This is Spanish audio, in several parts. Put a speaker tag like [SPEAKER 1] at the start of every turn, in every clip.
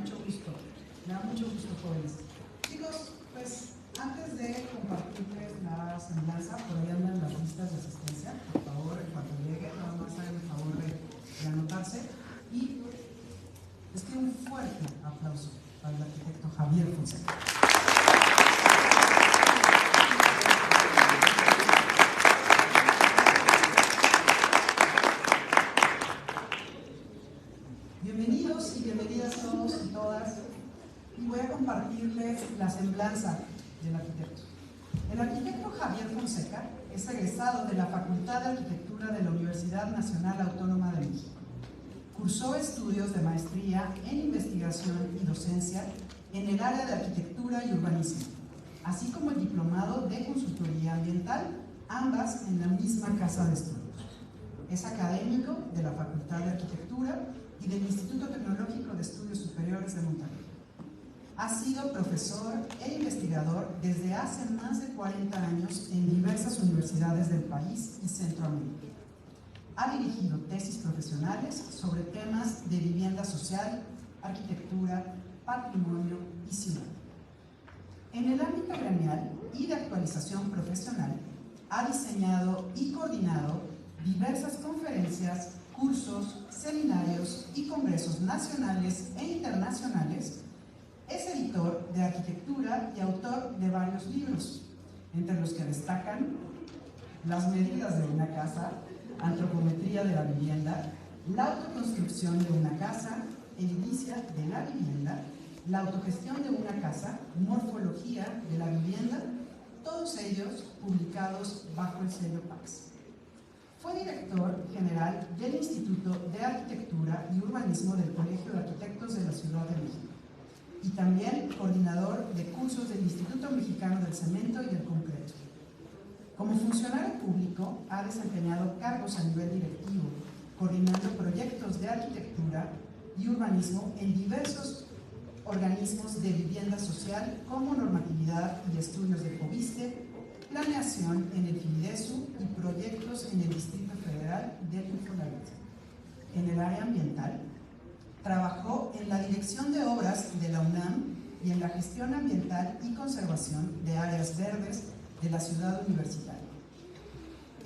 [SPEAKER 1] mucho gusto. Me da mucho gusto, jóvenes. Chicos, pues antes de compartirles la semblanza, por ahí andan las listas de asistencia. Por favor, en cuanto llegue, nada más hagan el favor de anotarse. Y les pido un fuerte aplauso para el arquitecto Javier Fonseca. Bienvenidos y bienvenidas todos y todas. Y voy a compartirles la semblanza del arquitecto. El arquitecto Javier Fonseca es egresado de la Facultad de Arquitectura de la Universidad Nacional Autónoma de México. Cursó estudios de maestría en investigación y docencia en el área de arquitectura y urbanismo, así como el diplomado de consultoría ambiental, ambas en la misma casa de estudios. Es académico de la Facultad de Arquitectura y del Instituto Tecnológico de Estudios Superiores de Monterrey. Ha sido profesor e investigador desde hace más de 40 años en diversas universidades del país y Centroamérica. Ha dirigido tesis profesionales sobre temas de vivienda social, arquitectura, patrimonio y ciudad. En el ámbito gremial y de actualización profesional, ha diseñado y coordinado diversas conferencias, cursos, seminarios y congresos nacionales e internacionales. Es editor de arquitectura y autor de varios libros, entre los que destacan Las medidas de una casa, Antropometría de la vivienda, La autoconstrucción de una casa, Edilicia de la vivienda, La autogestión de una casa, Morfología de la vivienda, todos ellos publicados bajo el sello Pax. Fue director general del Instituto de Arquitectura y Urbanismo del Colegio de Arquitectos de la Ciudad de México y también coordinador de cursos del Instituto Mexicano del Cemento y del Concreto. Como funcionario público, ha desempeñado cargos a nivel directivo, coordinando proyectos de arquitectura y urbanismo en diversos organismos de vivienda social como normatividad y estudios de FOBISTE, planeación en el FIDESU y proyectos en el Distrito Federal del Infonavit. En el área ambiental, trabajó en la dirección de obras de la UNAM y en la gestión ambiental y conservación de áreas verdes de la ciudad universitaria.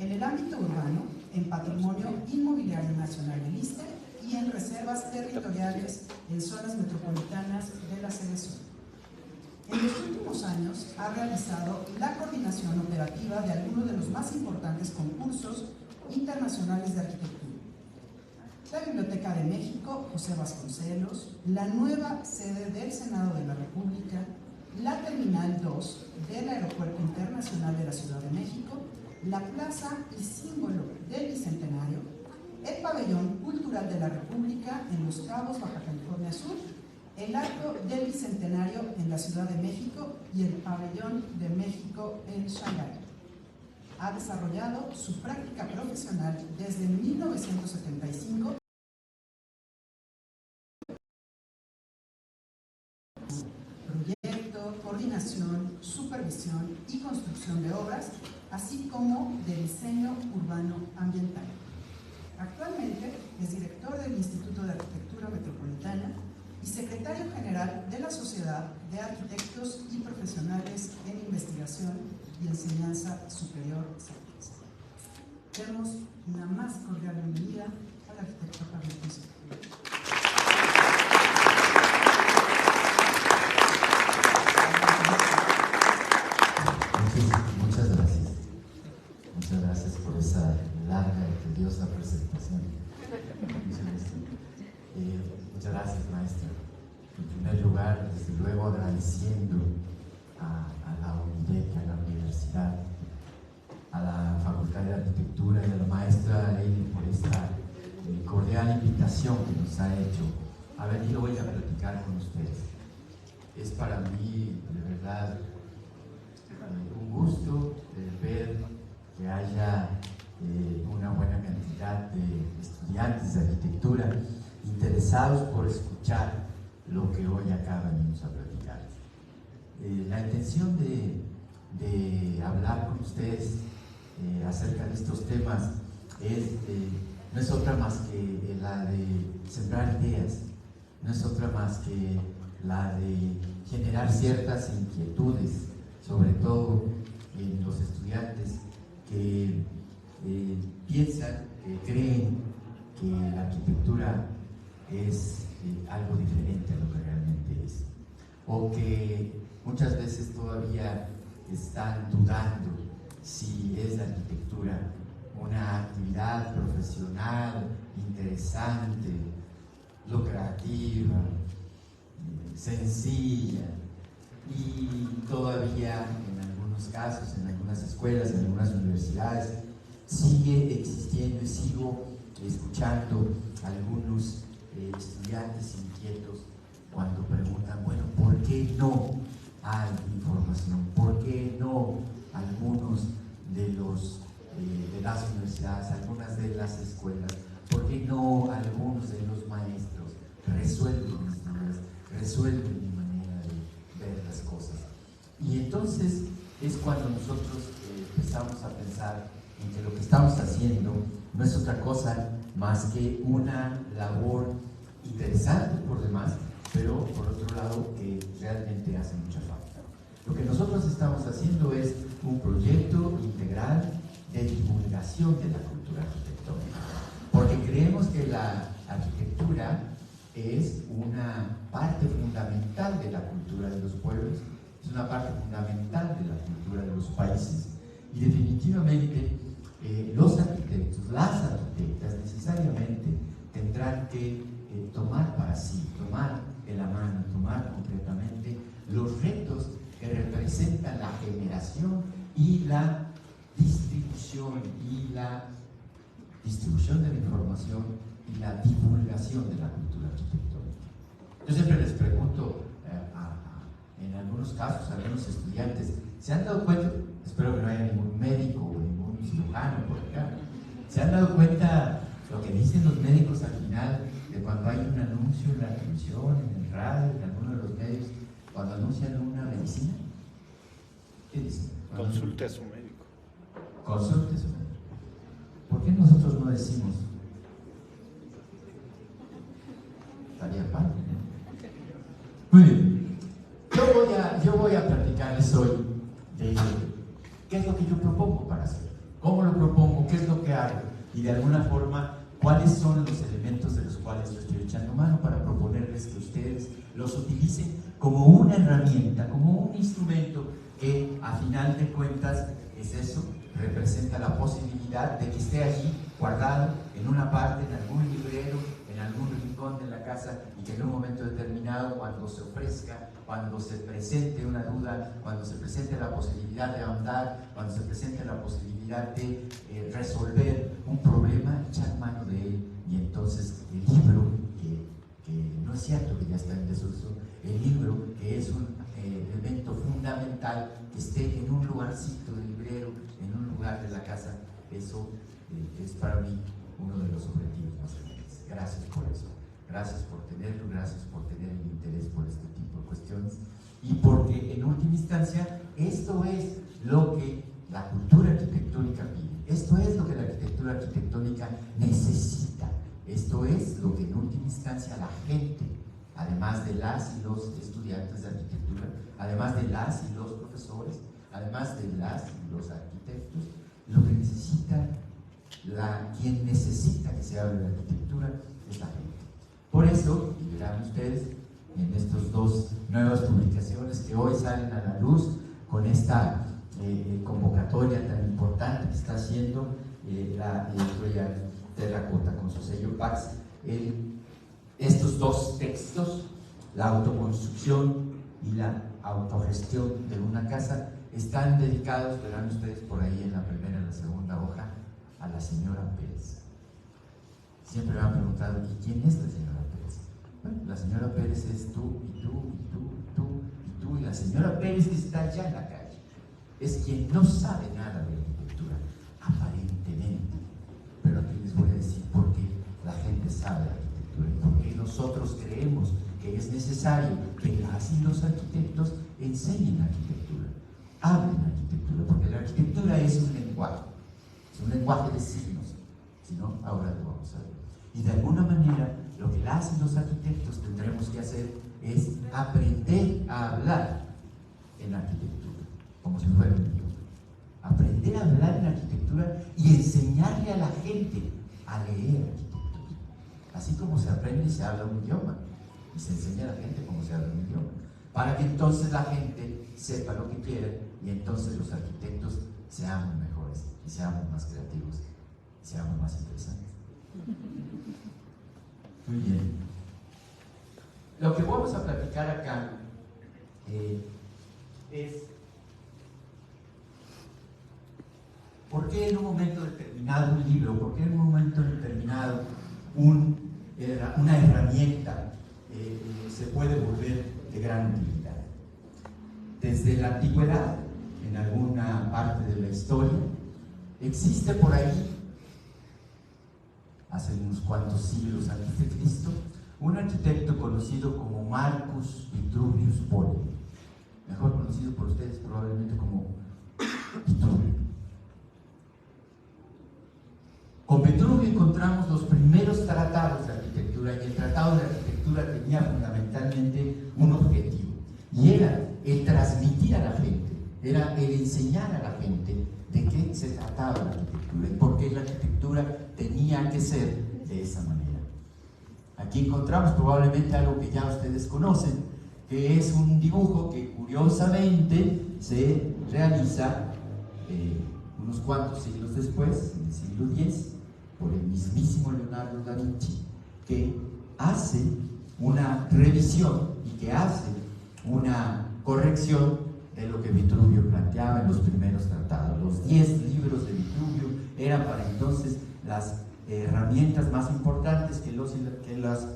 [SPEAKER 1] En el ámbito urbano, en patrimonio inmobiliario nacional del ISSSTE y en reservas territoriales en zonas metropolitanas de la sede sur. En los últimos años ha realizado la coordinación operativa de algunos de los más importantes concursos internacionales de arquitectura. La Biblioteca de México, José Vasconcelos, la nueva sede del Senado de la República, la Terminal 2 del Aeropuerto Internacional de la Ciudad de México, la Plaza y Símbolo del Bicentenario, el Pabellón Cultural de la República en Los Cabos, Baja California Sur, el Arco del Bicentenario en la Ciudad de México y el Pabellón de México en Shanghái. Ha desarrollado su práctica profesional desde 1975 proyecto, coordinación, supervisión y construcción de obras, así como de diseño urbano ambiental. Actualmente es director del Instituto de Arquitectura Metropolitana y secretario general de la Sociedad de Arquitectos y Profesionales en Investigación y Enseñanza Superior. Demos una más cordial bienvenida al arquitecto Javier Fonseca.
[SPEAKER 2] Muchas gracias. Muchas gracias por esa larga y tediosa presentación. Muchas gracias, maestra. En primer lugar, desde luego agradeciendo a la UNIDEC, a la universidad, a la Facultad de Arquitectura y a la maestra Ley por esta cordial invitación que nos ha hecho a venir hoy a platicar con ustedes. Es para mí, de verdad, un gusto ver que haya una buena cantidad de estudiantes de arquitectura interesados por escuchar lo que hoy acá venimos a platicar. La intención de hablar con ustedes acerca de estos temas no es otra más que la de sembrar ideas, no es otra más que la de generar ciertas inquietudes, sobre todo en los estudiantes que piensan, que creen que la arquitectura es algo diferente a lo que realmente es, o que muchas veces todavía están dudando si es la arquitectura una actividad profesional, interesante, lucrativa, sencilla, y todavía en algunos casos, en algunas escuelas, en algunas universidades, sigue existiendo y sigo escuchando a algunos estudiantes inquietos cuando preguntan, bueno, ¿por qué no hay información? ¿Por qué no algunos de las universidades, algunas de las escuelas, por qué no algunos de los maestros resuelven mis dudas, resuelven mi manera de ver las cosas? Y entonces es cuando nosotros empezamos a pensar en que lo que estamos haciendo no es otra cosa más que una labor interesante por demás, pero por otro lado que realmente hace mucha falta. Lo que nosotros estamos haciendo es un proyecto integral de divulgación de la cultura arquitectónica, porque creemos que la arquitectura es una parte fundamental de la cultura de los pueblos, es una parte fundamental de la cultura de los países, y definitivamente los arquitectos, las arquitectas necesariamente tendrán que tomar para sí, tomar de la mano, tomar concretamente los retos que representan la generación y la distribución de la información y la divulgación de la cultura arquitectónica. Yo siempre les pregunto en algunos casos a algunos estudiantes, ¿se han dado cuenta? Espero que no haya ningún médico o ningún cirujano por acá. ¿Se han dado cuenta lo que dicen los médicos al final de cuando hay un anuncio en la televisión, en el radio, en alguno de los medios, cuando anuncian una medicina? ¿Qué dicen?
[SPEAKER 3] Consulte a su médico.
[SPEAKER 2] Consulte a su médico. ¿Por qué nosotros no decimos? Estaría padre, ¿no? Muy bien. Yo voy a platicarles hoy de qué es lo que yo propongo para hacer, cómo lo propongo, qué es lo que hago y de alguna forma cuáles son los elementos de los cuales yo estoy echando mano para proponerles que ustedes los utilicen como una herramienta, como un instrumento que a final de cuentas es eso, representa la posibilidad de que esté allí guardado en una parte, en algún librero, en algún rincón de la casa, y que en un momento determinado, cuando se ofrezca, cuando se presente una duda, cuando se presente la posibilidad de ahondar, cuando se presente la posibilidad de resolver un problema, echar mano de él. Y entonces el libro, que no es cierto que ya está en desuso, el libro, que es un elemento fundamental, que esté en un lugarcito de librero, en un lugar de la casa, eso es para mí uno de los objetivos más grandes. Gracias por eso, gracias por tenerlo, gracias por tener el interés por este tipo de cuestiones, y porque en última instancia esto es lo que la cultura arquitectónica pide, esto es lo que la arquitectura arquitectónica necesita, esto es lo que en última instancia la gente, además de las y los estudiantes de arquitectura, además de las y los profesores, además de las y los arquitectos, lo que necesita, quien necesita que se hable de arquitectura es la gente. Por eso, y verán ustedes en estas dos nuevas publicaciones que hoy salen a la luz con esta convocatoria tan importante que está haciendo la editorial Terracota con su sello Pax, estos dos textos, la autoconstrucción y la autogestión de una casa, están dedicados, verán ustedes por ahí en la primera y la segunda hoja, a la señora Pérez. Siempre me han preguntado, ¿y quién es la señora Pérez? Bueno, la señora Pérez es tú, y tú, y tú, y tú, y tú, y la señora Pérez que está allá en la calle. Es quien no sabe nada de arquitectura, aparentemente. Pero aquí les voy a decir por qué la gente sabe de arquitectura y por qué nosotros creemos que es necesario que las y los arquitectos enseñen arquitectura, hablen arquitectura, porque la arquitectura es un lenguaje de signos, si no, ahora lo vamos a ver. Y de alguna manera Lo que hacen los arquitectos tendremos que hacer es aprender a hablar en arquitectura, como si fuera un idioma. Aprender a hablar en arquitectura y enseñarle a la gente a leer arquitectura. Así como se aprende y se habla un idioma, y se enseña a la gente cómo se habla un idioma, para que entonces la gente sepa lo que quiere y entonces los arquitectos seamos mejores y seamos más creativos y seamos más interesantes. Muy bien. Lo que vamos a platicar acá es por qué en un momento determinado un libro, por qué en un momento determinado una herramienta se puede volver de gran utilidad. Desde la antigüedad, en alguna parte de la historia, existe por ahí, hace unos cuantos siglos antes de Cristo, un arquitecto conocido como Marcus Vitruvius Poli, mejor conocido por ustedes probablemente como Vitruvio. Con Vitruvio encontramos los primeros tratados de arquitectura, y el tratado de arquitectura tenía fundamentalmente un objetivo, y era el transmitir a la gente, era el enseñar a la gente de qué se trataba la arquitectura y por qué la arquitectura tenía que ser de esa manera. Aquí encontramos probablemente algo que ya ustedes conocen, que es un dibujo que curiosamente se realiza unos cuantos siglos después, en el siglo X, por el mismísimo Leonardo da Vinci, que hace una revisión y que hace una corrección de lo que Vitruvio planteaba en los primeros tratados. Los 10 libros de Vitruvio eran para entonces las herramientas más importantes que los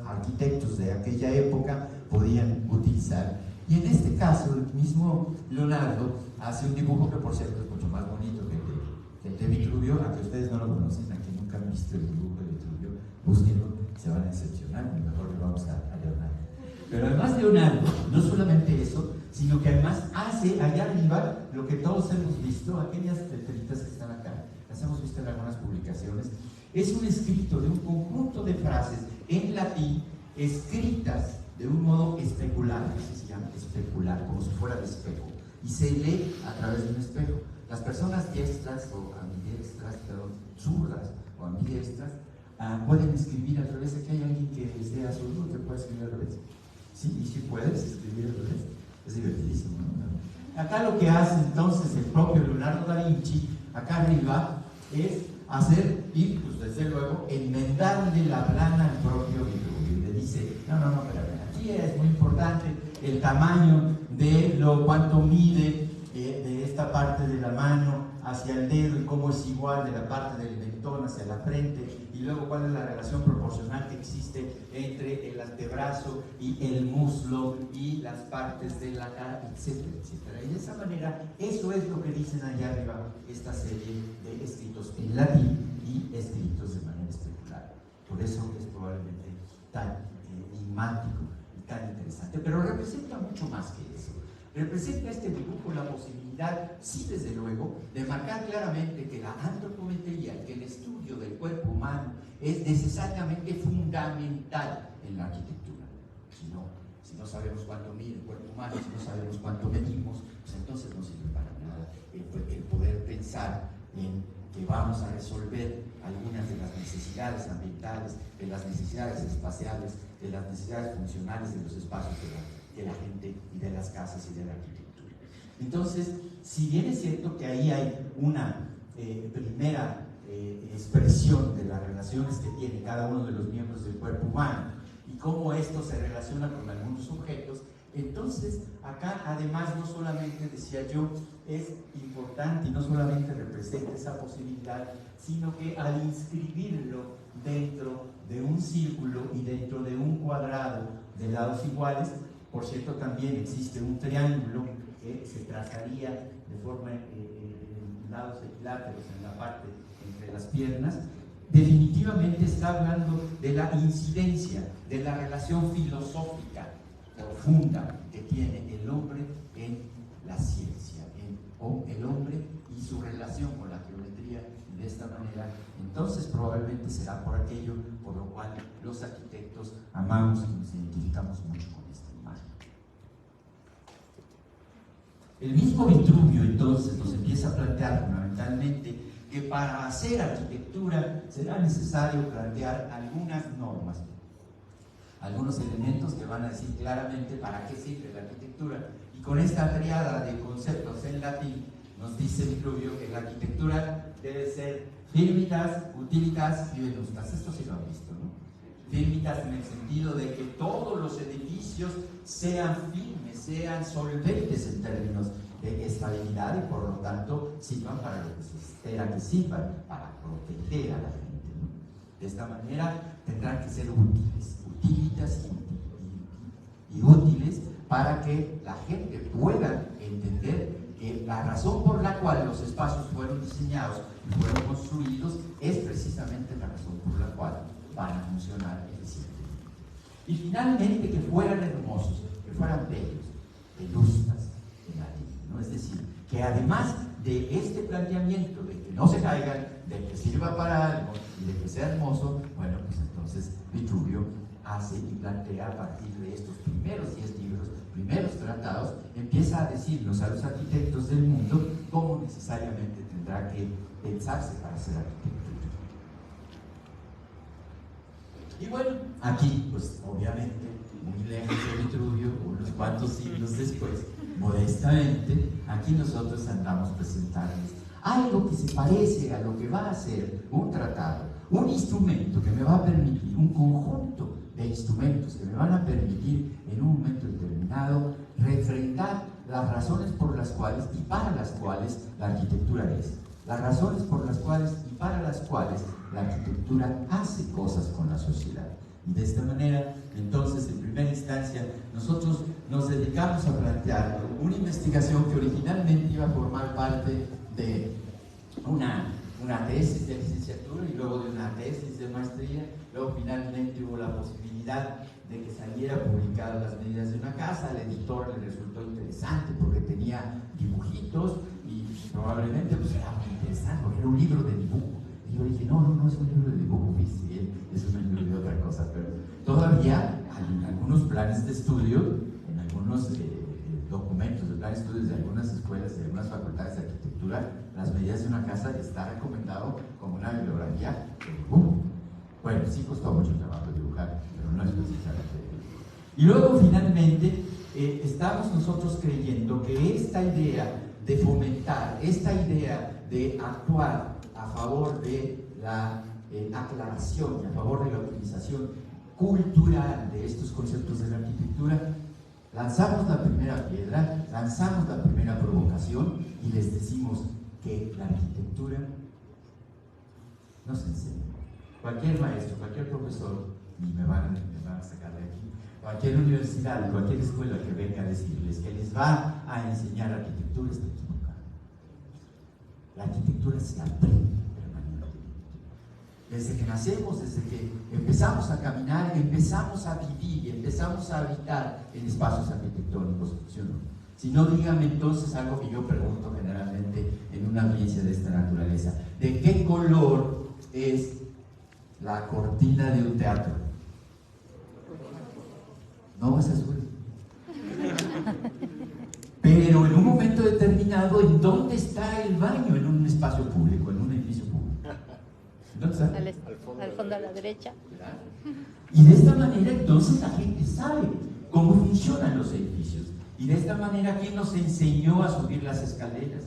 [SPEAKER 2] arquitectos de aquella época podían utilizar. Y en este caso, el mismo Leonardo hace un dibujo que, por cierto, es mucho más bonito que el de Vitruvio, aunque ustedes no lo conocen, aquí nunca han visto el dibujo de Vitruvio, búsquenlo, se van a decepcionar, y mejor le vamos a Leonardo. Pero además Leonardo, no solamente eso, sino que además hace allá arriba lo que todos hemos visto, aquellas letritas que están acá, las hemos visto en algunas publicaciones. Es un escrito de un conjunto de frases en latín escritas de un modo especular, que se llama especular, como si fuera de espejo, y se lee a través de un espejo. Las personas diestras o ambidiestras, zurdas o ambidiestras, pueden escribir al revés. Aquí hay alguien que sea zurdo que puede escribir al revés. Sí, y si puedes escribir al revés, es divertidísimo, ¿no? Acá lo que hace entonces el propio Leonardo da Vinci, acá arriba, es hacer, y pues desde luego, enmendarle la plana al propio Vitruvio. Y le dice, no, pero aquí es muy importante el tamaño de cuánto mide de esta parte de la mano hacia el dedo y cómo es igual de la parte del mentón hacia la frente, y luego cuál es la relación proporcional que existe entre el antebrazo y el muslo y las partes de la cara, etcétera, etcétera. Y de esa manera, eso es lo que dicen allá arriba esta serie de escritos en latín y escritos de manera especular. Por eso es probablemente tan enigmático y tan interesante, pero representa mucho más que eso. Representa este dibujo la posibilidad, sí, desde luego, de marcar claramente que la antropometría, que el estudio del cuerpo humano es necesariamente fundamental en la arquitectura. Si no sabemos cuánto mide el cuerpo humano, si no sabemos cuánto medimos, pues entonces no sirve para nada el poder pensar en que vamos a resolver algunas de las necesidades ambientales, de las necesidades espaciales, de las necesidades funcionales de los espacios de la gente y de las casas y de la arquitectura. Entonces, si bien es cierto que ahí hay una primera expresión de las relaciones que tiene cada uno de los miembros del cuerpo humano y cómo esto se relaciona con algunos objetos, entonces acá además no solamente, decía yo, es importante y no solamente representa esa posibilidad, sino que al inscribirlo dentro de un círculo y dentro de un cuadrado de lados iguales, por cierto, también existe un triángulo que se trazaría de forma en lados equiláteros en la parte entre las piernas. Definitivamente está hablando de la incidencia, de la relación filosófica profunda que tiene el hombre en la ciencia, o el hombre y su relación con la geometría
[SPEAKER 3] de esta manera, entonces probablemente será por aquello por lo cual los arquitectos amamos y nos identificamos mucho con esta imagen. El mismo Vitruvio entonces nos empieza a plantear fundamentalmente que para hacer arquitectura será necesario plantear algunas normas, algunos elementos que van a decir claramente para qué sirve la arquitectura. Y con esta triada de conceptos en latín nos dice Vitruvio que la arquitectura debe ser firmitas, utilitas y venustas. Esto sí lo han visto, ¿no? Firmitas en el sentido de que todos los edificios sean firmes, sean solventes en términos de estabilidad y por lo tanto sirvan para lo que se espera que sirvan, para proteger a la gente, ¿no? De esta manera tendrán que ser útiles, utilitas y útiles para que la gente pueda entender que la razón por la cual los espacios fueron diseñados y fueron construidos es precisamente la razón por la cual van a funcionar eficientemente. Y finalmente que fueran hermosos, que fueran bellos, velustas en latín, ¿no? Es decir, que además de este planteamiento de que no se caigan, de que sirva para algo y de que sea hermoso, bueno, pues entonces Vitruvio hace y plantea a partir de estos primeros 10 libros, primeros tratados, empieza a decirnos a los arquitectos del mundo cómo necesariamente tendrá que pensarse para hacer arquitectura. Y bueno, aquí, pues obviamente, muy lejos de Vitruvio, unos cuantos siglos después, modestamente, aquí nosotros andamos presentándoles algo que se parece a lo que va a ser un tratado, un instrumento que me va a permitir, un conjunto de instrumentos que me van a permitir en un momento determinado refrendar las razones por las cuales y para las cuales la arquitectura es, las razones por las cuales y para las cuales la arquitectura hace cosas con la sociedad. Y de esta manera, entonces, en primera instancia, nosotros nos dedicamos a plantear una investigación que originalmente iba a formar parte de una tesis de licenciatura y luego de una tesis de maestría. Luego finalmente hubo la posibilidad de que saliera publicada Las medidas de una casa. Al editor le resultó interesante porque tenía dibujitos y probablemente pues era muy interesante porque era un libro de dibujo. Y yo dije, no es un libro de dibujo, sí, es un libro de otra cosa, pero todavía hay algunos planes de estudio, en algunos documentos de planes de estudios de algunas escuelas, de algunas facultades de arquitectura, Las medidas de una casa está recomendado como una bibliografía de dibujo. Bueno, sí costó mucho trabajo dibujar, pero no es precisamente dibujo. Y luego finalmente estamos nosotros creyendo que esta idea de fomentar, esta idea de actuar a favor de la aclaración y a favor de la utilización cultural de estos conceptos de la arquitectura, lanzamos la primera piedra, lanzamos la primera provocación y les decimos que la arquitectura no se enseña. Cualquier maestro, cualquier profesor, y me van a sacar de aquí, cualquier universidad, cualquier escuela que venga a decirles que les va a enseñar arquitectura está equivocada. La arquitectura se aprende permanentemente. Desde que nacemos, desde que empezamos a caminar, empezamos a vivir y empezamos a habitar en espacios arquitectónicos, ¿sí o no? Si no, díganme entonces algo que yo pregunto generalmente en una audiencia de esta naturaleza: ¿de qué color es la cortina de un teatro? No, es azul. Pero en un momento determinado, ¿en dónde está el baño en un espacio público, en un edificio público? ¿Dónde está?
[SPEAKER 4] Al fondo a la derecha.
[SPEAKER 3] ¿Verdad? Y de esta manera entonces la gente sabe cómo funcionan los edificios. Y de esta manera, ¿quién nos enseñó a subir las escaleras?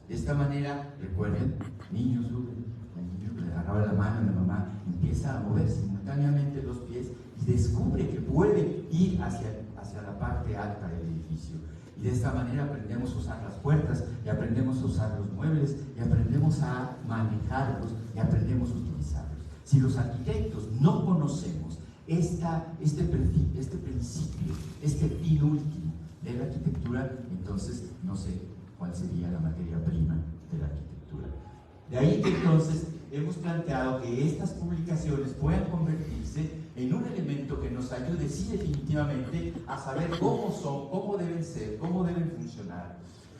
[SPEAKER 3] De esta manera, recuerden, niños suben, el niño le agarraba la mano y la mamá empieza a mover simultáneamente los pies y descubre que puede ir hacia la parte alta del edificio. Y de esta manera aprendemos a usar las puertas, y aprendemos a usar los muebles, y aprendemos a manejarlos, y aprendemos a utilizarlos. Si los arquitectos no conocemos este principio, este fin último de la arquitectura, entonces no sé cuál sería la materia prima de la arquitectura. De ahí que entonces hemos planteado que estas publicaciones puedan convertirse en un elemento que nos ayude, sí, definitivamente, a saber cómo son, cómo deben ser, cómo deben funcionar,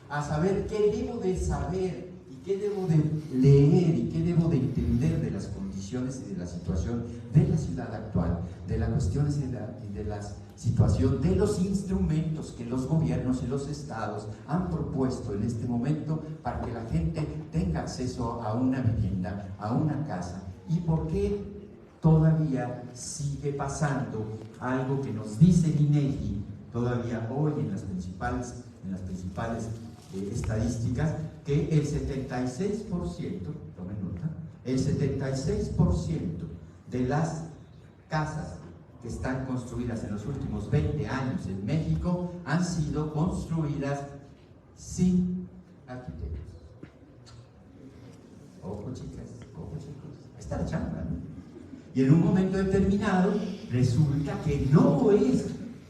[SPEAKER 3] a saber qué debo de saber y qué debo de leer y qué debo de entender de las condiciones y de la situación de la ciudad actual, de las cuestiones y de la situación de los instrumentos que los gobiernos y los estados han propuesto en este momento para que la gente tenga acceso a una vivienda, a una casa, y por qué todavía sigue pasando algo que nos dice el INEGI todavía hoy en las principales estadísticas, que el 76%, tomen nota, el 76% de las casas que están construidas en los últimos 20 años en México han sido construidas sin arquitectos. Ojo chicas, ojo chicos, ahí está la chamba, ¿no? Y en un momento determinado resulta que no es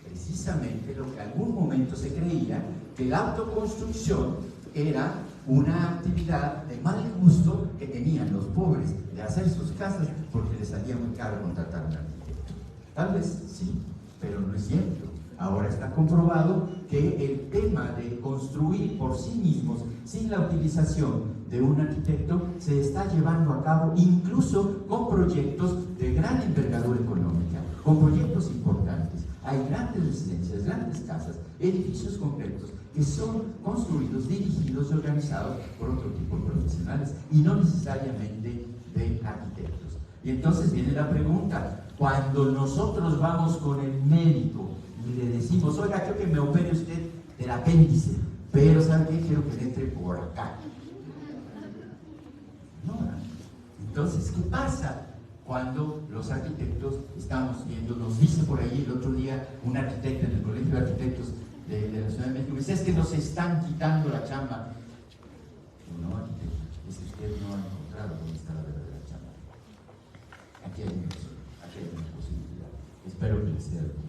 [SPEAKER 3] precisamente lo que en algún momento se creía, que la autoconstrucción era una actividad de mal gusto que tenían los pobres de hacer sus casas porque les salía muy caro contratar un arquitecto. Tal vez sí, pero no es cierto. Ahora está comprobado que el tema de construir por sí mismos, sin la utilización de un arquitecto, se está llevando a cabo incluso con proyectos de gran envergadura económica, con proyectos importantes. Hay grandes residencias, grandes casas, edificios concretos que son construidos, dirigidos y organizados por otro tipo de profesionales y no necesariamente de arquitectos. Y entonces viene la pregunta, cuando nosotros vamos con el médico y le decimos, oiga, quiero que me opere usted del apéndice, pero ¿sabe qué? Quiero que le entre por acá. No, entonces, ¿qué pasa cuando los arquitectos estamos viendo? Nos dice por ahí el otro día un arquitecto en el Colegio de Arquitectos de la Ciudad de México, me dice, es que nos están quitando la chamba. No, arquitecto, es que usted no ha encontrado dónde está la verdadera chamba. Aquí hay una posibilidad. Espero que les sea de utilidad.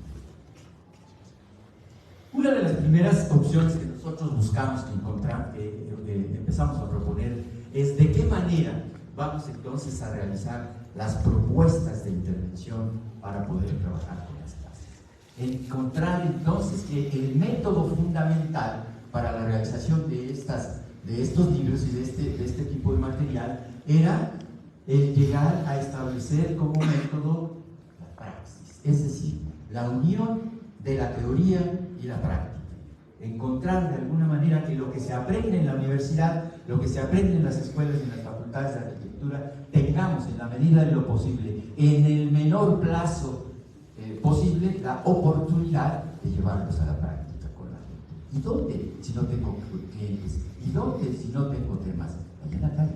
[SPEAKER 3] Una de las primeras opciones que nosotros buscamos, que encontramos, que empezamos a proponer, es de qué manera vamos entonces a realizar las propuestas de intervención para poder trabajar con las casas. Encontrar entonces que el método fundamental para la realización de estos libros y de este tipo de material era el llegar a establecer como método la praxis, es decir, la unión de la teoría y la práctica. Encontrar de alguna manera que lo que se aprende en la universidad, lo que se aprende en las escuelas y en las facultades de arquitectura, tengamos en la medida de lo posible, en el menor plazo posible, la oportunidad de llevarlos a la práctica con la gente. ¿Y dónde si no tengo clientes? ¿Y dónde si no tengo temas? Allá en la calle,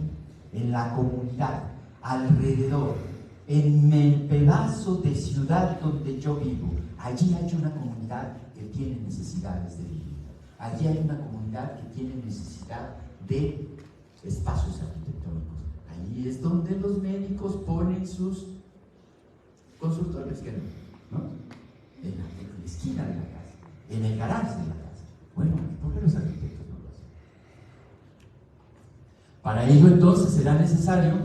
[SPEAKER 3] en la comunidad, alrededor, en el pedazo de ciudad donde yo vivo. Allí hay una comunidad que tiene necesidades de vivienda. Allí hay una comunidad que tiene necesidad de espacios arquitectónicos. Allí es donde los médicos ponen sus consultorios, ¿no? En la esquina de la casa, en el garaje de la casa. Bueno, ¿por qué los arquitectos no lo hacen? Para ello entonces será necesario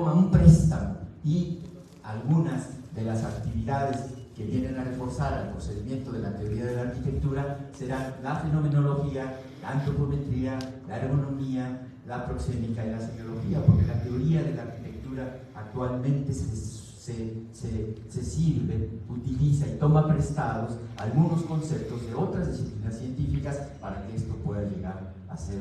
[SPEAKER 3] un préstamo, y algunas de las actividades que vienen a reforzar al procedimiento de la teoría de la arquitectura serán la fenomenología, la antropometría, la ergonomía, la proxémica y la semiología, porque la teoría de la arquitectura actualmente se sirve, utiliza y toma prestados algunos conceptos de otras disciplinas científicas para que esto pueda llegar a ser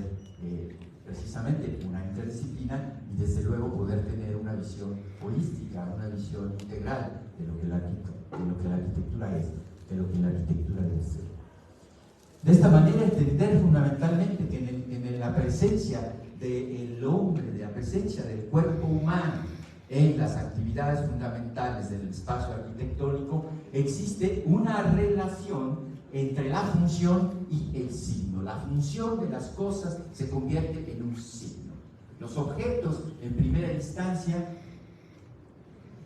[SPEAKER 3] precisamente una interdisciplina y desde luego poder tener una visión holística, una visión integral de lo que la arquitectura es, de lo que la arquitectura debe ser. De esta manera entender fundamentalmente que en la presencia del hombre, de la presencia del cuerpo humano en las actividades fundamentales del espacio arquitectónico, existe una relación entre la función y el signo. La función de las cosas se convierte en un signo. Los objetos, en primera instancia,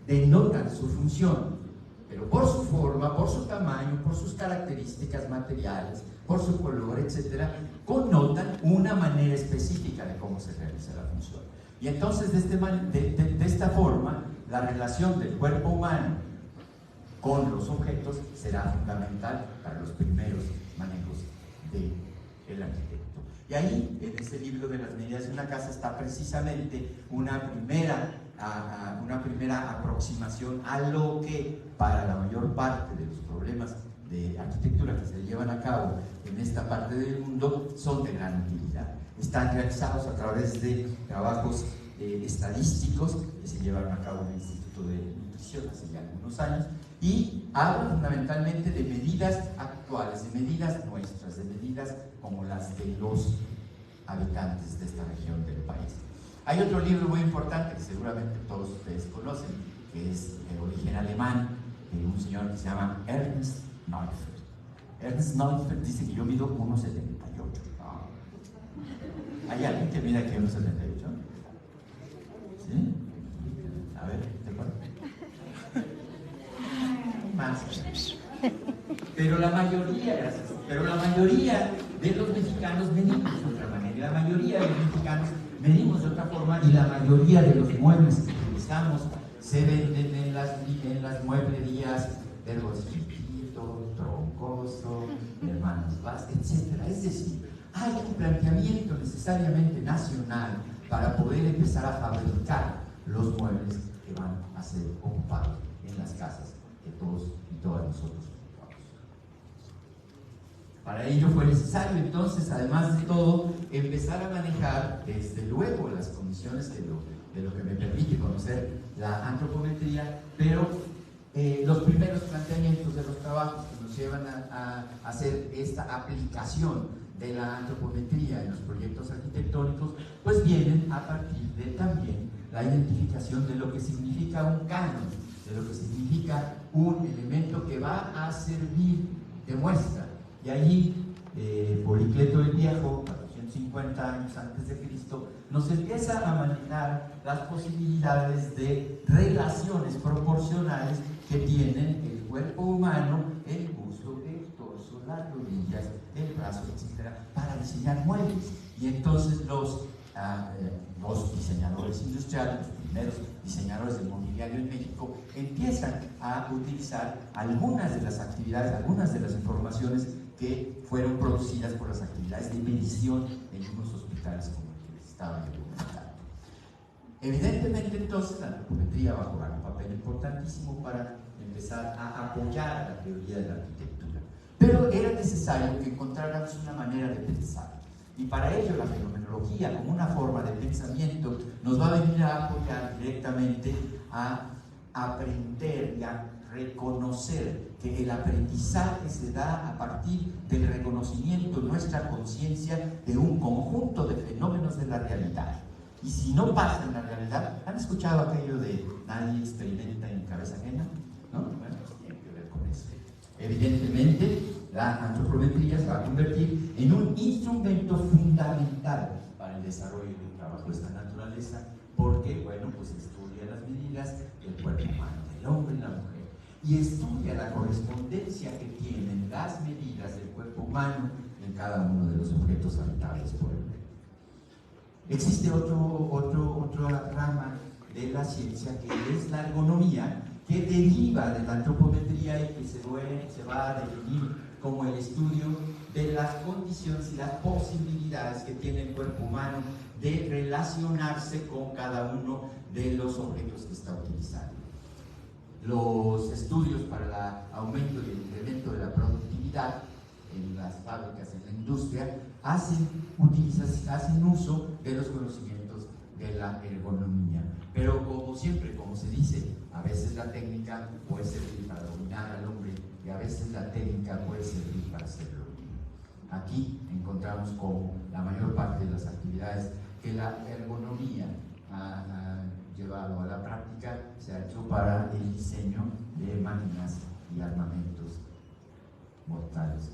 [SPEAKER 3] denotan su función, pero por su forma, por su tamaño, por sus características materiales, por su color, etc., connotan una manera específica de cómo se realiza la función. Y entonces, de esta forma, la relación del cuerpo humano con los objetos será fundamental para los primeros manejos de el arquitecto. Y ahí, en este libro de las medidas de una casa, está precisamente una primera aproximación a lo que para la mayor parte de los problemas de arquitectura que se llevan a cabo en esta parte del mundo son de gran utilidad. Están realizados a través de trabajos estadísticos que se llevaron a cabo en el Instituto de Nutrición hace ya algunos años, y hablan fundamentalmente de medidas actuales, de medidas nuestras, de medidas como las de los habitantes de esta región del país. Hay otro libro muy importante que seguramente todos ustedes conocen, que es de origen alemán, de un señor que se llama Ernst Neufeld. Ernst Neufeld dice que yo mido 1,78. ¿Hay alguien que mida aquí 1,78? ¿Sí? A ver, ¿te acuerdas? Más. Pero la mayoría de los mexicanos medimos de otra manera. La mayoría de los mexicanos medimos de otra forma, y la mayoría de los muebles que utilizamos se venden en las mueblerías del Bosquito, Troncoso, Hermanos Vázquez, etc. Es decir, hay un planteamiento necesariamente nacional para poder empezar a fabricar los muebles que van a ser ocupados en las casas que todos y todas nosotros ocupamos. Para ello fue necesario entonces, además de todo, empezar a manejar desde luego las condiciones de lo que me permite conocer la antropometría, pero los primeros planteamientos de los trabajos que nos llevan a hacer esta aplicación de la antropometría en los proyectos arquitectónicos, pues vienen a partir de también la identificación de lo que significa un canon, de lo que significa un elemento que va a servir de muestra. Y allí Policleto el Viejo, 450 años antes de Cristo, nos empieza a manejar las posibilidades de relaciones proporcionales que tienen el cuerpo humano, el busto, el torso, las rodillas, el brazo, etc., para diseñar muebles. Y entonces los diseñadores industriales, los primeros diseñadores del mobiliario en México, empiezan a utilizar algunas de las actividades, algunas de las informaciones que fueron producidas por las actividades de medición en unos hospitales como el que les estaba comentando. Evidentemente, entonces, la antropometría va a jugar un papel importantísimo para empezar a apoyar la teoría de la arquitectura. Pero era necesario que encontráramos una manera de pensar. Y para ello la fenomenología, como una forma de pensamiento, nos va a venir a apoyar directamente a aprender y a reconocer que el aprendizaje se da a partir del reconocimiento en nuestra conciencia de un conjunto de fenómenos de la realidad. Y si no pasa en la realidad, ¿han escuchado aquello de nadie experimenta en cabeza ajena? ¿No? Bueno, pues tiene que ver con eso. Evidentemente, la antropometría se va a convertir en un instrumento fundamental para el desarrollo de un trabajo de esta naturaleza, porque, bueno, pues estudia las medidas del cuerpo humano, del hombre y la mujer, y estudia la correspondencia que tienen las medidas del cuerpo humano en cada uno de los objetos habitables por el hombre. Existe otra rama de la ciencia, que es la ergonomía, que deriva de la antropometría y que se va a definir como el estudio de las condiciones y las posibilidades que tiene el cuerpo humano de relacionarse con cada uno de los objetos que está utilizando. Los estudios para el aumento y el incremento de la productividad en las fábricas, en la industria, hacen uso de los conocimientos de la ergonomía. Pero como siempre, como se dice, a veces la técnica puede servir para dominar al hombre y a veces la técnica puede servir para hacerlo bien. Aquí encontramos como la mayor parte de las actividades que la ergonomía ha llevado a la práctica se ha hecho para el diseño de máquinas y armamentos mortales.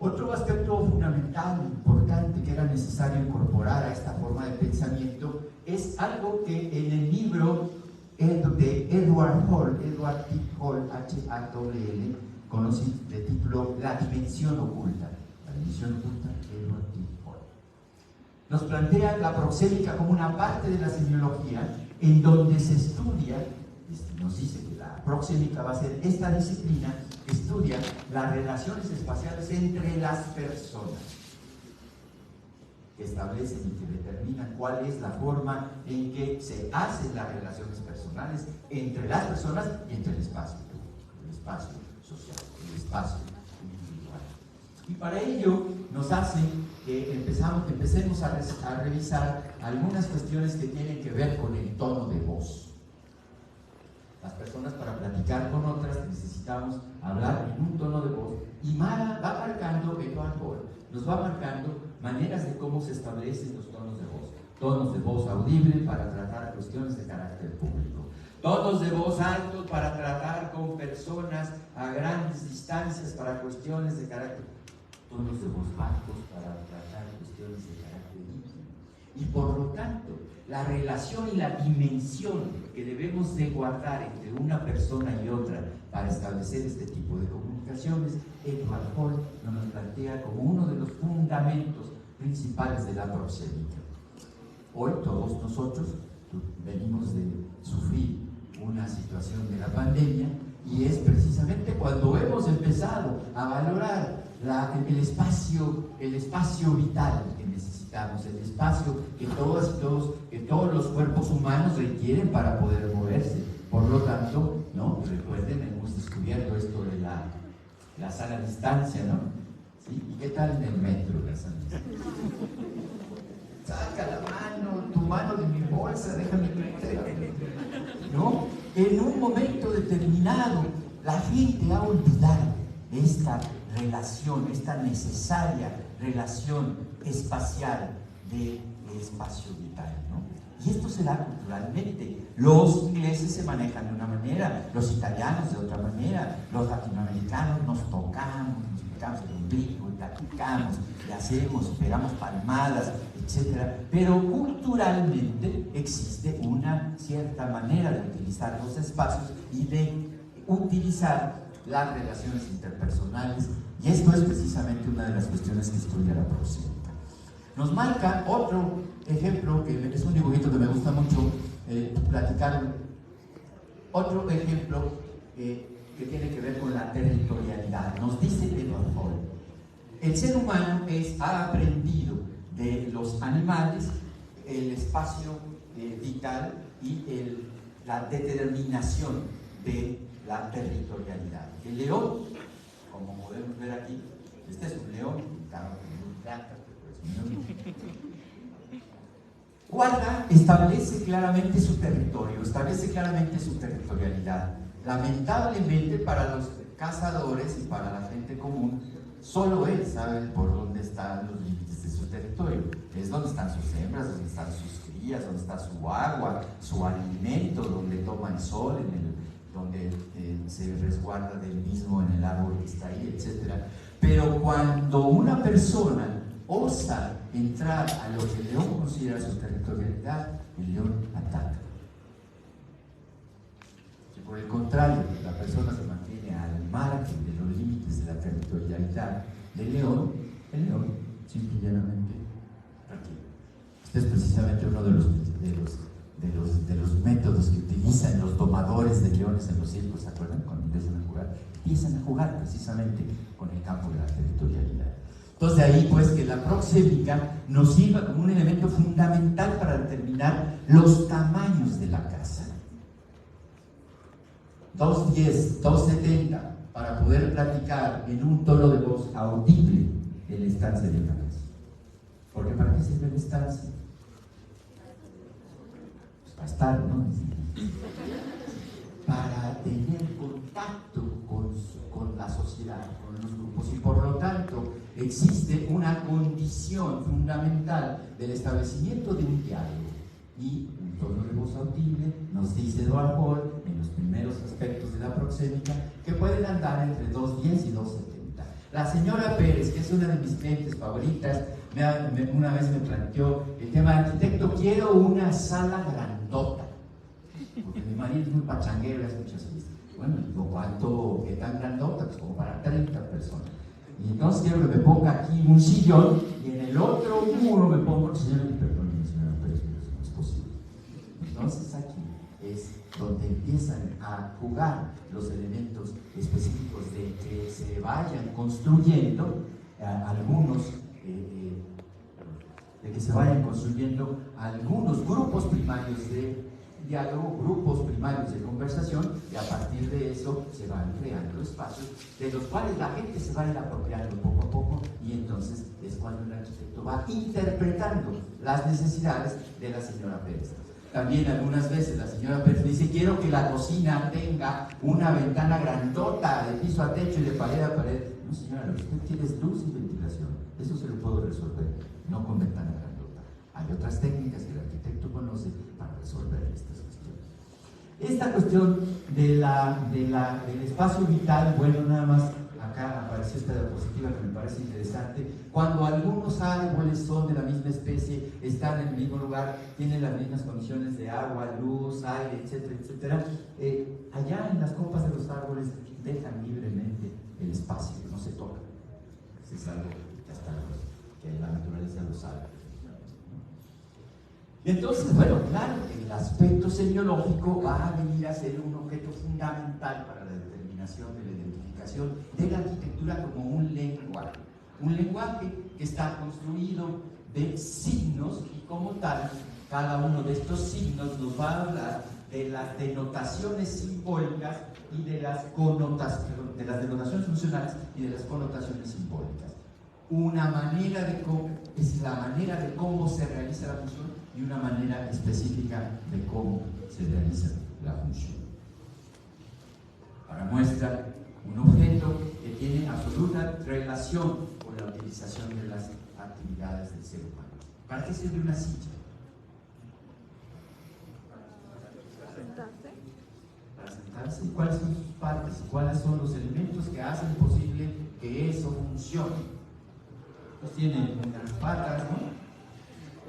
[SPEAKER 3] Otro aspecto fundamental, importante, que era necesario incorporar a esta forma de pensamiento es algo que en el libro de Edward T. Hall, H-A-W-L, conocido de título La dimensión oculta. La dimensión oculta, Edward T. Hall. Nos plantea la proxémica como una parte de la semiología en donde se estudia nos dice que la proxémica va a ser esta disciplina que estudia las relaciones espaciales entre las personas, que establecen y que determinan cuál es la forma en que se hacen las relaciones personales entre las personas y entre el espacio social, el espacio individual. Y para ello nos hace que empecemos a revisar algunas cuestiones que tienen que ver con el tono de voz. Las personas, para platicar con otras, necesitamos hablar en un tono de voz, y Mara va marcando, Edward Hall nos va marcando maneras de cómo se establecen los tonos de voz. Tonos de voz audible para tratar cuestiones de carácter público. Tonos de voz altos para tratar con personas a grandes distancias para cuestiones de carácter. Tonos de voz bajos para tratar cuestiones de carácter íntimo. Y por lo tanto, la relación y la dimensión que debemos de guardar entre una persona y otra para establecer este tipo de comunicaciones, Edward Hall nos plantea como uno de los fundamentos principales de la proxémica. Hoy todos nosotros venimos de sufrir una situación de la pandemia, y es precisamente cuando hemos empezado a valorar el espacio vital que necesitamos, el espacio que todos los cuerpos humanos requieren para poder moverse. Por lo tanto, ¿no? Recuerden, hemos descubierto esto de la sana distancia, ¿no? ¿Sí? ¿Y qué tal en el metro la sana distancia? Saca la mano, tu mano de mi bolsa, déjame que ¿no? En un momento determinado, la gente ha olvidado esta relación, esta necesaria relación espacial de espacio vital, ¿no? Y esto se da culturalmente. Los ingleses se manejan de una manera, los italianos de otra manera, los latinoamericanos nos tocamos el ombligo y platicamos, y hacemos, pegamos palmadas, etc. Pero culturalmente existe una cierta manera de utilizar los espacios y de utilizar las relaciones interpersonales, y esto es precisamente una de las cuestiones que estudia la proxémica. Nos marca otro ejemplo, que es un dibujito que me gusta mucho platicar, otro ejemplo que tiene que ver con la territorialidad. Nos dice Edward Hall, el ser humano ha aprendido de los animales el espacio vital y la determinación de la territorialidad. El león, como podemos ver aquí, este es un león, claro, muy plata, establece claramente su territorio, establece claramente su territorialidad. Lamentablemente para los cazadores y para la gente común, solo él sabe por dónde están los límites de su territorio. Es donde están sus hembras, donde están sus crías, donde está su agua, su alimento, donde toma el sol, donde se resguarda del mismo en el árbol que está ahí, etc. Pero cuando una persona osa entrar a lo que el león considera su territorialidad, el león ataca. Si por el contrario, la persona se mantiene al margen de los límites de la territorialidad del león, el león simple y llanamente tranquilo. Este es precisamente uno de los métodos que utilizan los domadores de leones en los circos, ¿se acuerdan? Cuando empiezan a jugar precisamente con el campo de la territorialidad. Entonces de ahí pues que la proxémica nos sirva como un elemento fundamental para determinar los tamaños de la casa. 210, 270, para poder platicar en un tono de voz audible en la estancia de una casa. Porque ¿para qué sirve la estancia? Pues para estar, ¿no? Para tener contacto con la sociedad, con los grupos, y por lo tanto existe una condición fundamental del establecimiento de un diálogo y un tono de voz audible. Nos dice Edward Hall en los primeros aspectos de la proxémica que pueden andar entre 210 y 270. La señora Pérez, que es una de mis clientes favoritas, una vez me planteó el tema de arquitecto: quiero una sala grandota, porque mi marido es muy pachanguero y hace muchas fiestas. Bueno, digo, ¿qué tan grandota? Pues como para 30 personas. Y entonces quiero que me ponga aquí un sillón y en el otro muro me pongo el señor, perdón, señora Pérez, pero eso no es posible. Entonces aquí es donde empiezan a jugar los elementos específicos de que se vayan construyendo algunos grupos primarios de diálogo, grupos primarios de conversación, y a partir de eso se van creando espacios de los cuales la gente se va a ir apropiando poco a poco, y entonces es cuando el arquitecto va interpretando las necesidades de la señora Pérez. También algunas veces la señora Pérez dice: quiero que la cocina tenga una ventana grandota de piso a techo y de pared a pared. No, señora, lo que usted quiere es luz y ventilación. Eso se lo puedo resolver, no con ventana grandota. Hay otras técnicas que el arquitecto conoce para resolver estas cuestiones. Esta cuestión del espacio vital, bueno, nada más acá apareció esta diapositiva que me parece interesante. Cuando algunos árboles son de la misma especie, están en el mismo lugar, tienen las mismas condiciones de agua, luz, aire, etcétera, etcétera, allá en las copas de los árboles dejan libremente el espacio, no se toca. Es algo que la naturaleza lo sabe. Entonces, bueno, claro, el aspecto semiológico va a venir a ser un objeto fundamental para la determinación de la identificación de la arquitectura como un lenguaje que está construido de signos, y como tal, cada uno de estos signos nos va a hablar de las denotaciones simbólicas y de las denotaciones funcionales y de las connotaciones simbólicas. Una manera de cómo es la manera de cómo se realiza la función, y una manera específica de cómo se realiza la función. Para muestra, un objeto que tiene absoluta relación con la utilización de las actividades del ser humano. ¿Para qué sirve una silla? Para sentarse. ¿Cuáles son sus partes? ¿Cuáles son los elementos que hacen posible que eso funcione? Pues tiene unas patas, ¿no?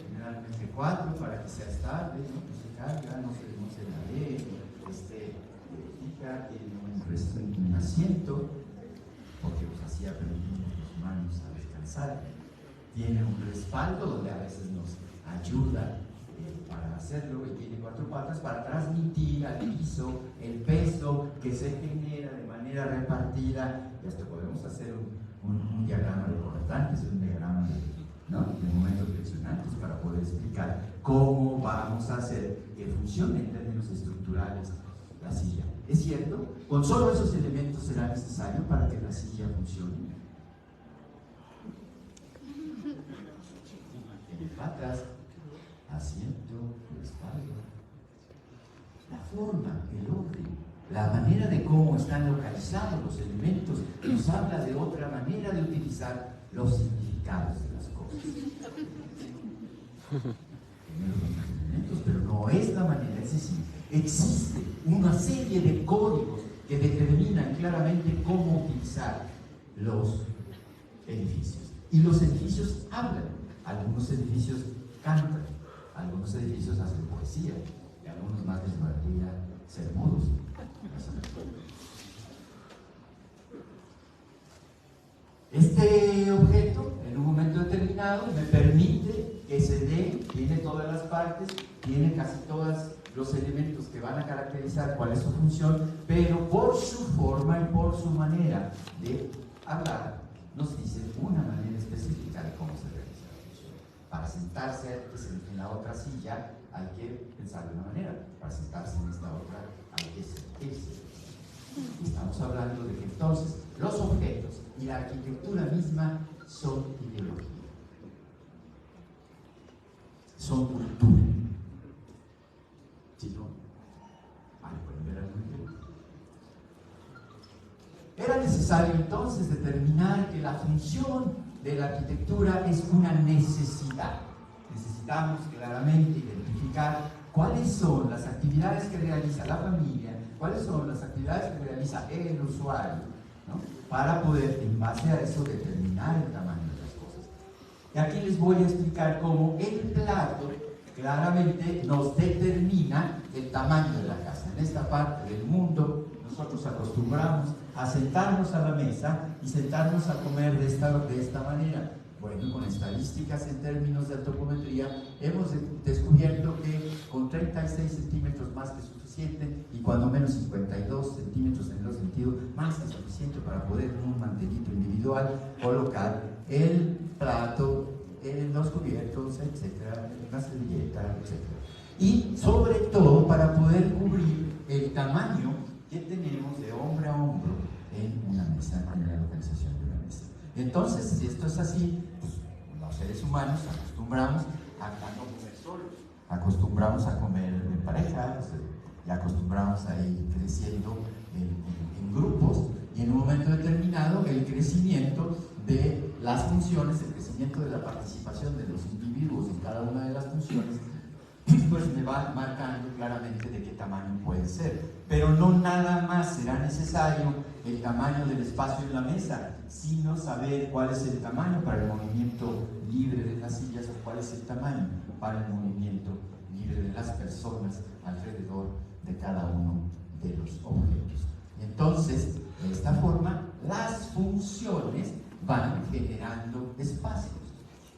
[SPEAKER 3] Generalmente 4 para que sea estable, ¿no? No se carga, no se ladee, tiene un asiento, porque pues así aprendimos los humanos a descansar. Tiene un respaldo donde a veces nos ayuda para hacerlo, y tiene 4 patas para transmitir al piso el peso que se genera de manera repartida. Y hasta podemos hacer un diagrama de cortantes, un diagrama de momentos flexionantes para poder explicar cómo vamos a hacer que funcione en términos estructurales la silla. ¿Es cierto? ¿Con solo esos elementos será necesario para que la silla funcione? Tiene patas, asiento, respaldo. La forma, el orden, la manera de cómo están localizados los elementos nos habla de otra manera de utilizar los significados de las cosas. Primero los elementos, pero no es la manera, es decir, existe una serie de códigos que determinan claramente cómo utilizar los edificios. Y los edificios hablan, algunos edificios cantan, algunos edificios hacen poesía, y algunos más les valdría ser mudos. Este objeto, en un momento determinado, me permite que se dé, tiene todas las partes, tiene casi todos los elementos que van a caracterizar cuál es su función, pero por su forma y por su manera de hablar, nos dice una manera específica de cómo se realiza la función. Para sentarse en la otra silla hay que pensar de una manera, para sentarse en esta otra hay que sentirse. Estamos hablando de que entonces los objetos y la arquitectura misma son ideología, son cultura. Si no, pueden ver algo interesante. Era necesario entonces determinar que la función de la arquitectura es una necesidad. Necesitamos claramente identificar cuáles son las actividades que realiza la familia, cuáles son las actividades que realiza el usuario, ¿no? Para poder, en base a eso, determinar el tamaño de las cosas. Y aquí les voy a explicar cómo el plato claramente nos determina el tamaño de la casa. En esta parte del mundo nosotros acostumbramos a sentarnos a la mesa y sentarnos a comer de esta manera. Bueno, con estadísticas en términos de antropometría hemos descubierto que con 36 centímetros más que suficiente y cuando menos 52 centímetros en el sentido más que suficiente para poder en un mantelito individual colocar el plato, los cubiertos, etcétera, una servilleta, etcétera. Y sobre todo para poder cubrir el tamaño que tenemos de hombro a hombro en una mesa, en la localización de una mesa. Entonces, si esto es así, pues, los seres humanos acostumbramos a no comer solos, acostumbramos a comer en pareja, y acostumbramos a ir creciendo en grupos, y en un momento determinado el crecimiento de las funciones, el crecimiento de la participación de los individuos en cada una de las funciones, pues me va marcando claramente de qué tamaño puede ser. Pero no nada más será necesario el tamaño del espacio en la mesa, sino saber cuál es el tamaño para el movimiento libre de las sillas o cuál es el tamaño para el movimiento libre de las personas alrededor de cada uno de los objetos. Entonces, de esta forma, las funciones van generando espacios.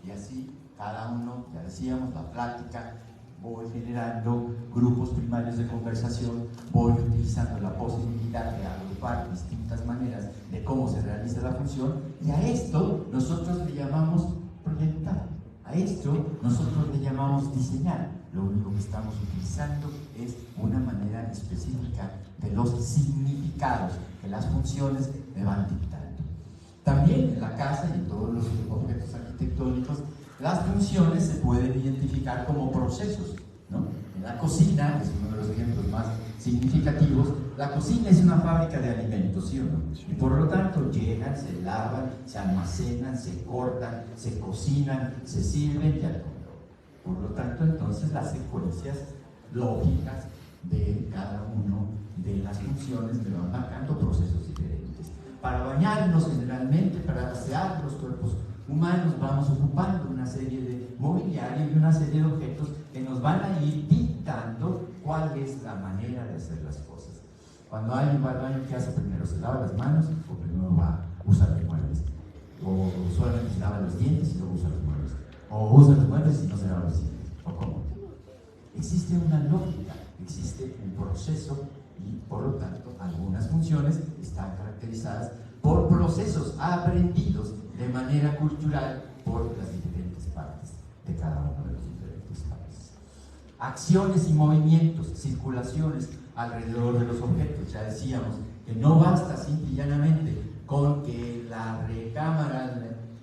[SPEAKER 3] Y así, cada uno, ya decíamos, la plática, voy generando grupos primarios de conversación, voy utilizando la posibilidad de agrupar distintas maneras de cómo se realiza la función, y a esto nosotros le llamamos proyectar, a esto nosotros le llamamos diseñar. Lo único que estamos utilizando es una manera específica de los significados que las funciones me van dictando. También en la casa y en todos los objetos arquitectónicos, las funciones se pueden identificar como procesos, ¿no? En la cocina, es uno de los ejemplos más significativos, la cocina es una fábrica de alimentos, ¿sí o no? Y por lo tanto llegan, se lavan, se almacenan, se cortan, se cocinan, se sirven y al comedor. Por lo tanto, entonces, las secuencias lógicas de cada uno de las funciones me van marcando procesos diferentes. Para bañarnos, generalmente, para asear los cuerpos humanos, vamos ocupando una serie de mobiliario y una serie de objetos que nos van a ir dictando cuál es la manera de hacer las cosas. Cuando alguien va al baño, ¿qué hace primero? ¿Se lava las manos o primero va a usar los muebles? ¿O solamente se lava los dientes y luego usa los muebles? ¿O usa los muebles y no se lava los dientes? ¿O cómo? Existe una lógica, existe un proceso, y por lo tanto algunas funciones están caracterizadas por procesos aprendidos de manera cultural por las diferentes partes de cada uno de los diferentes países. Acciones y movimientos, circulaciones alrededor de los objetos. Ya decíamos que no basta simple y llanamente con que la recámara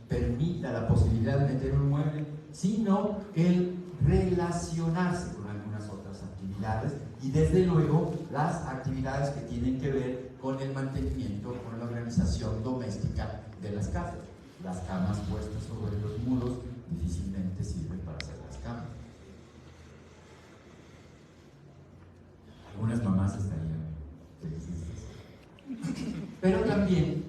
[SPEAKER 3] permita la posibilidad de meter un mueble, sino el relacionarse con algunas otras actividades, y desde luego las actividades que tienen que ver con el mantenimiento, con la organización doméstica de las casas. Las camas puestas sobre los muros difícilmente sirven para hacer las camas. Algunas mamás estarían felices. Pero también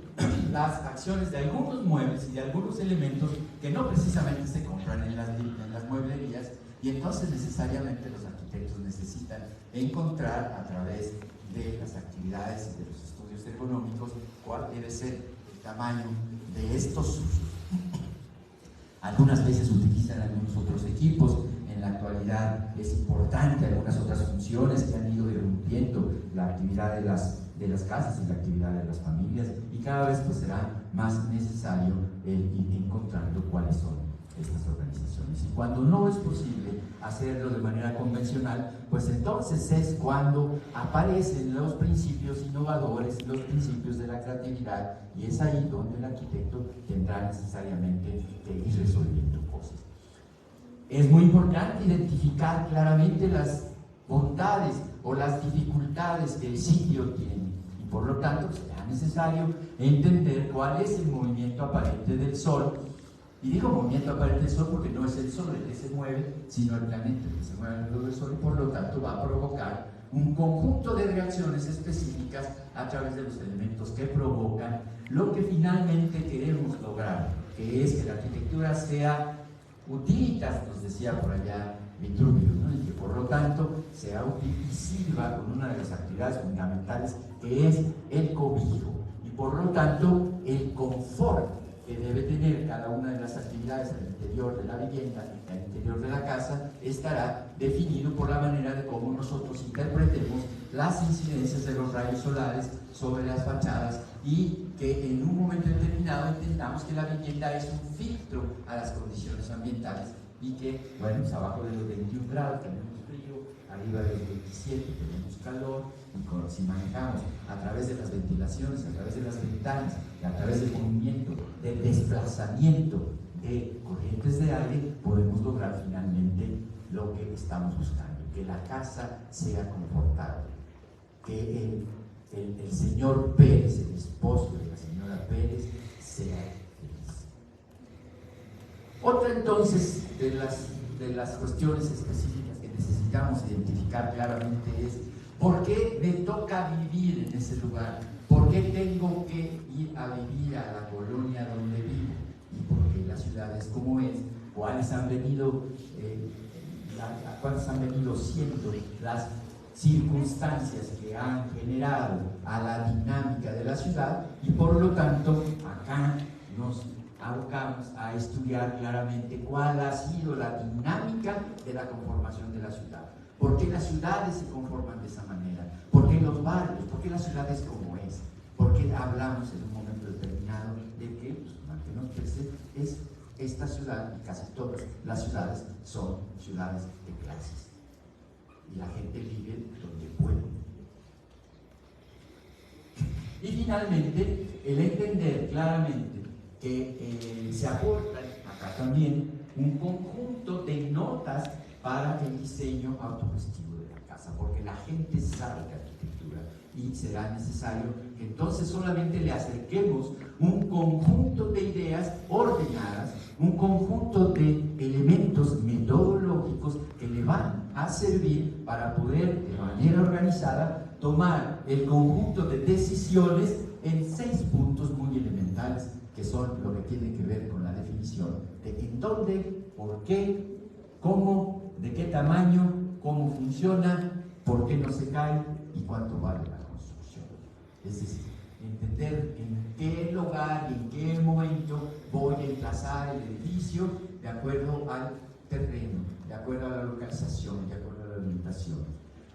[SPEAKER 3] las acciones de algunos muebles y de algunos elementos que no precisamente se compran en las mueblerías, y entonces necesariamente los arquitectos necesitan encontrar a través de las actividades y de los estudios ergonómicos cuál debe ser el tamaño de estos usos. Algunas veces utilizan algunos otros equipos. En la actualidad es importante algunas otras funciones que han ido irrumpiendo la actividad de las casas y la actividad de las familias, y cada vez pues será más necesario ir encontrando cuáles son estas organizaciones. Y cuando no es posible hacerlo de manera convencional, pues entonces es cuando aparecen los principios innovadores, los principios de la creatividad, y es ahí donde el arquitecto tendrá necesariamente que ir resolviendo cosas. Es muy importante identificar claramente las bondades o las dificultades que el sitio tiene, y por lo tanto será necesario entender cuál es el movimiento aparente del Sol. Y digo movimiento aparente del Sol porque no es el Sol el que se mueve, sino el planeta el que se mueve alrededor del Sol, y por lo tanto va a provocar un conjunto de reacciones específicas a través de los elementos que provocan lo que finalmente queremos lograr, que es que la arquitectura sea utilitas, nos decía por allá Vitruvio, ¿no? Y que por lo tanto sea útil y sirva con una de las actividades fundamentales, que es el cobijo, y por lo tanto el confort que debe tener cada una de las actividades al interior de la vivienda, al interior de la casa, estará definido por la manera de cómo nosotros interpretemos las incidencias de los rayos solares sobre las fachadas y que en un momento determinado entendamos que la vivienda es un filtro a las condiciones ambientales y que, bueno, pues abajo de los 21 grados tenemos frío, arriba de los 27 tenemos calor, y si manejamos a través de las ventilaciones, a través de las ventanas, y a través del movimiento, del desplazamiento de corrientes de aire, podemos lograr finalmente lo que estamos buscando, que la casa sea confortable, que el señor Pérez, el esposo de la señora Pérez, sea feliz. Otra entonces de las cuestiones específicas que necesitamos identificar claramente es ¿por qué me toca vivir en ese lugar? ¿Por qué tengo que ir a vivir a la colonia donde vivo? ¿Y por qué la ciudad es como es? ¿Cuáles han venido siendo las circunstancias que han generado a la dinámica de la ciudad? Y por lo tanto, acá nos abocamos a estudiar claramente cuál ha sido la dinámica de la conformación de la ciudad. ¿Por qué las ciudades se conforman de esa manera? ¿Por qué los barrios? ¿Por qué la ciudad es como es? ¿Por qué hablamos en un momento determinado de que, que nos crece, es esta ciudad, y casi todas las ciudades son ciudades de clases? Y la gente vive donde puede. Y finalmente, el entender claramente que se aporta acá también un conjunto de notas para el diseño autogestivo de la casa, porque la gente sabe de arquitectura y será necesario que entonces solamente le acerquemos un conjunto de ideas ordenadas, un conjunto de elementos metodológicos que le van a servir para poder de manera organizada tomar el conjunto de decisiones en 6 puntos muy elementales que son lo que tiene que ver con la definición de en dónde, por qué, cómo, de qué tamaño, cómo funciona, por qué no se cae y cuánto vale la construcción. Es decir, entender en qué lugar y en qué momento voy a emplazar el edificio de acuerdo al terreno, de acuerdo a la localización, de acuerdo a la orientación.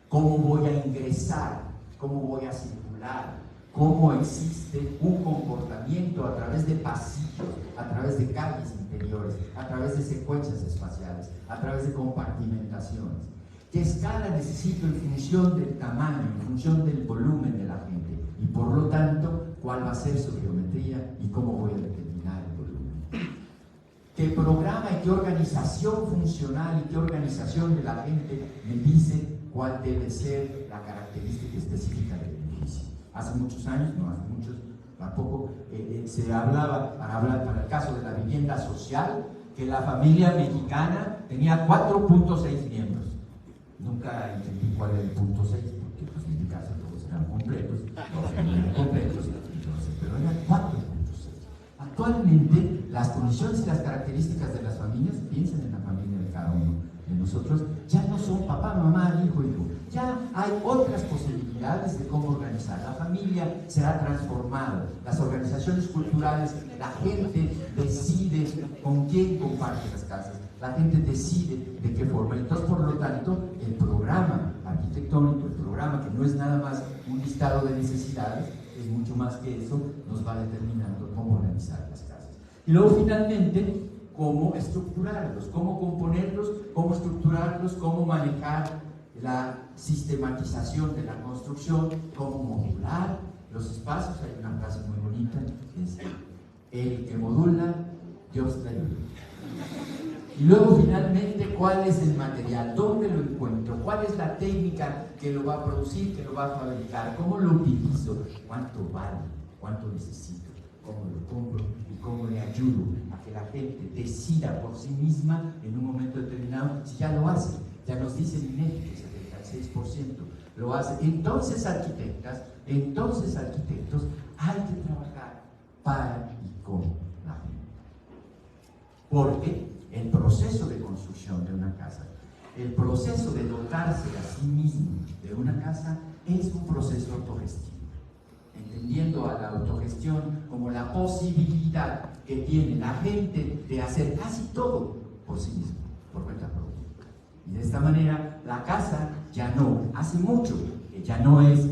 [SPEAKER 3] Cómo voy a ingresar, cómo voy a circular, cómo existe un comportamiento a través de pasillos, a través de calles interiores, a través de secuencias espaciales, a través de compartimentaciones. ¿Qué escala necesito en función del tamaño, en función del volumen de la gente? Y por lo tanto, ¿cuál va a ser su geometría y cómo voy a determinar el volumen? ¿Qué programa y qué organización funcional y qué organización de la gente me dice cuál debe ser la característica específica del edificio? Hace muchos años, no hace muchos, tampoco, se hablaba, para el caso de la vivienda social, que la familia mexicana tenía 4.6 miembros. Nunca entendí cuál era el punto 6, porque pues, en mi casa todos eran completos, todos eran completos, entonces, pero eran 4.6. Actualmente, las condiciones y las características de las familias, piensen en la familia de cada uno de nosotros, ya no son papá, mamá, hijo, hijo. Ya hay otras posibilidades de cómo organizar. La familia se ha transformado. Las organizaciones culturales, la gente decide con quién comparte las casas. La gente decide de qué forma. Entonces, por lo tanto, el programa arquitectónico, el programa que no es nada más un listado de necesidades, es mucho más que eso, nos va determinando cómo organizar las casas. Y luego, finalmente, cómo estructurarlos, cómo componerlos, cómo estructurarlos, cómo manejar la sistematización de la construcción, cómo modular los espacios. Hay una frase muy bonita, es el que modula, Dios le ayuda. Y luego finalmente, ¿cuál es el material? ¿Dónde lo encuentro? ¿Cuál es la técnica que lo va a producir, que lo va a fabricar? ¿Cómo lo utilizo? ¿Cuánto vale? ¿Cuánto necesito? ¿Cómo lo compro? ¿Y cómo le ayudo a que la gente decida por sí misma en un momento determinado si ya lo hace? Ya nos dice el INEGI que 76% lo hace. Entonces, arquitectos, hay que trabajar para y con la gente. Porque el proceso de construcción de una casa, el proceso de dotarse a sí mismo de una casa, es un proceso autogestivo. entendiendo a la autogestión como la posibilidad que tiene la gente de hacer casi todo por sí mismo, por cuenta propia. Y de esta manera la casa ya no, hace mucho que ya no es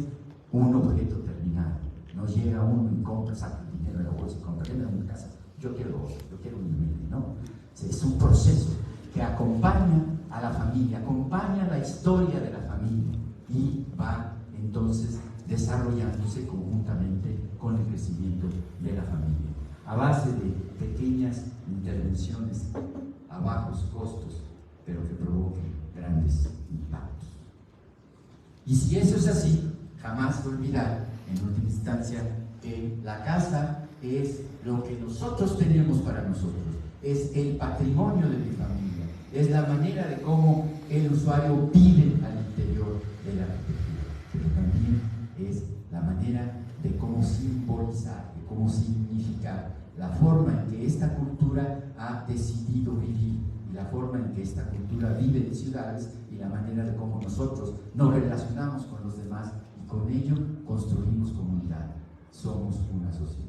[SPEAKER 3] un objeto terminado. No llega uno y compra, saca el dinero de la bolsa y compra, deme una casa, yo quiero un inmueble, ¿no? Es un proceso que acompaña a la familia, acompaña la historia de la familia y va entonces desarrollándose conjuntamente con el crecimiento de la familia, a base de pequeñas intervenciones a bajos costos, pero que provoquen grandes impactos. Y si eso es así, jamás olvidar, en última instancia, que la casa es lo que nosotros tenemos para nosotros, es el patrimonio de mi familia, es la manera de cómo el usuario vive al interior de la arquitectura, pero también es la manera de cómo simbolizar, de cómo significar la forma en que esta cultura ha decidido vivir y la forma en que esta cultura vive en ciudades y la manera de cómo nosotros nos relacionamos con los demás y con ello construimos comunidad. Somos una sociedad.